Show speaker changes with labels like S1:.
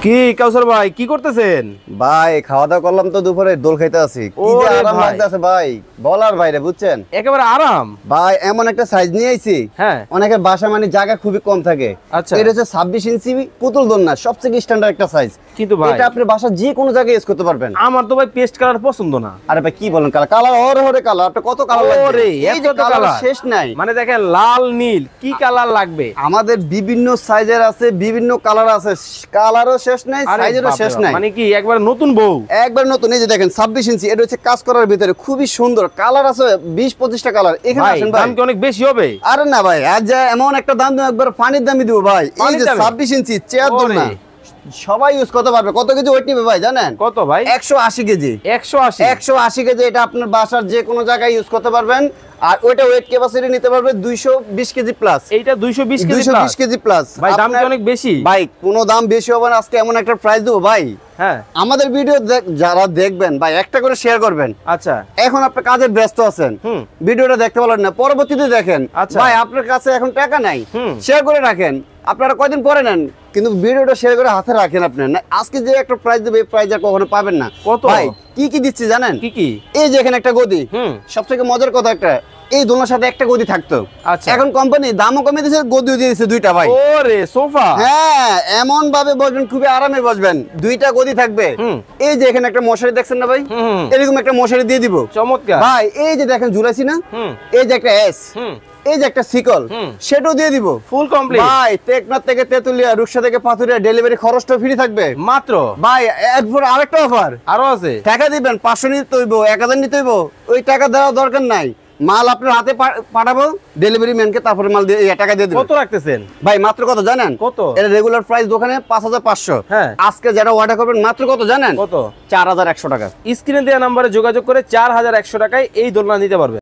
S1: কি কাউসার ভাই কি করতেছেন?
S2: ভাই খাওয়া দাওয়া করলাম তো দুপুরে দোল খাইতে আছি। কি যে আরাম লাগতেছে ভাই বলার বাইরে, বুঝছেন?
S1: একেবারে আরাম
S2: ভাই এমন একটা সাইজ নিয়ে আইছি।
S1: হ্যাঁ,
S2: অনেকের বাসা মানে জায়গা খুবই কম থাকে।
S1: আচ্ছা,
S2: এটা হচ্ছে 26 ইঞ্চি পুতুল দোলনা, সবচেয়ে স্ট্যান্ডার্ড একটা সাইজ।
S1: কিন্তু ভাই
S2: এটা আপনি বাসা যে কোনো জায়গায় ইউজ করতে পারবেন।
S1: আমার তো ভাই পেস্ট কালার পছন্দ না।
S2: আরে ভাই কি বলেন, কালার কালার ওরে কালার, আপনি কত কালার লাগবে?
S1: ওরে
S2: এই যে
S1: এত
S2: কালার
S1: কালার
S2: শেষ নাই।
S1: মানে দেখেন লাল নীল কি কালার লাগবে?
S2: আমাদের বিভিন্ন সাইজের আছে, বিভিন্ন কালার আছে, কালারও শেষ নাই,
S1: আরে
S2: সাইজেরও
S1: বাপরে
S2: শেষ
S1: বাপ,
S2: নাই।
S1: মানে কি একবার নতুন বউ?
S2: একবার নতুন। এই যে দেখেন 26 ইঞ্চি, এটা হচ্ছে কাজ করার ভিতরে খুবই সুন্দর কালার আছে, 20-25টা কালার। এখানে
S1: ভাই
S2: আসেন
S1: দাম
S2: ভাই,
S1: কি অনেক বেশি হবে?
S2: আরে না ভাই, আজ যা এমন একটা দাম দেব, একবার পানির দামই দিব ভাই। এই
S1: পানির
S2: যে
S1: দামে?
S2: 26 ইঞ্চি চেয়ার
S1: ওরে।
S2: দোলনা সবাই ইউজ করতে পারবে। কত কেজি ওয়েট নিবে ভাই জানেন?
S1: কত ভাই?
S2: 180 কেজি।
S1: 180?
S2: 180 কেজি। এটা আপনার বাসার যে কোনো জায়গায় ইউজ করতে পারবেন। আর ওইটা ওয়েট ক্যাপাসিটি নিতে পারবে 220 কেজি প্লাস।
S1: এইটা 220 কেজি
S2: 220 কেজি প্লাস।
S1: ভাই দাম কি অনেক বেশি?
S2: ভাই কোনো দাম বেশি হবে না, আজকে এমন একটা প্রাইস দেবো ভাই।
S1: হ্যাঁ,
S2: আমাদের ভিডিও যারা দেখবেন ভাই একটা করে শেয়ার করবেন।
S1: আচ্ছা,
S2: এখন আপনি কাজে ব্যস্ত আছেন, ভিডিওটা দেখতে পারলেন না, পরবর্তীতে দেখেন।
S1: আচ্ছা।
S2: ভাই আপনার কাছে এখন টাকা নাই,
S1: হুম।
S2: শেয়ার করে রাখেন, আপনারা কয়দিন পরে নেন, কিন্তু ভিডিওটা শেয়ার করে হাতে রাখেন। আপনি না আজকে যে একটা প্রাইস দেবে, এই প্রাইস আর কখনো পাবেন না।
S1: কত?
S2: ভাই কি কি দিচ্ছি জানেন?
S1: কি কি?
S2: এই যে এখানে একটা গদি, সবথেকে মজার কথা একটা, এই দোলনার সাথে একটা গদি থাকতো।
S1: আচ্ছা,
S2: এখন কোম্পানি দামও কমিয়ে দিয়েছে, গদিও দিয়ে দিয়েছে দুইটা ভাই।
S1: ওরে সোফা।
S2: হ্যাঁ, এমন ভাবে বসবেন, খুবই আরামে বসবেন, দুইটা গদি থাকবে। এই যে এখানে একটা মশারি দেখছেন না ভাই, এরকম একটা মশারি দিয়ে দিব।
S1: চমৎকার
S2: ভাই এই যে দেখেন ঝুলাইছি না, এই যে একটা এস, এই যে একটা সিকল, সেটাও দিয়ে দিব।
S1: ফুল কমপ্লিট
S2: ভাই টেকনাফ থেকে তেতুলিয়া, রূপসা থেকে পাথুরিয়া ডেলিভারি খরচটা ফ্রি থাকবে
S1: মাত্র।
S2: ভাই। এরপর আরেকটা অফার
S1: আরো আছে।
S2: টাকা দিবেন, 500 নিতে হইব, 1000 নিতে হইব, ওই টাকা দেওয়ার দরকার নাই। মাল আপনার হাতে পাঠাবো, ডেলিভারি ম্যানকে, তারপরে মাল দিয়ে টাকা দিয়ে দিবেন।
S1: কত রাখতেছেন
S2: ভাই মাত্র কত জানেন?
S1: কত?
S2: এর রেগুলার প্রাইস দোকানে 5500।
S1: হ্যাঁ,
S2: আজকে যারা অর্ডার করবেন মাত্র কত জানেন?
S1: কত?
S2: 4100 টাকা।
S1: স্ক্রিনে দেওয়া নম্বরে যোগাযোগ করে 4100 টাকায় এই দোলনা নিতে পারবে।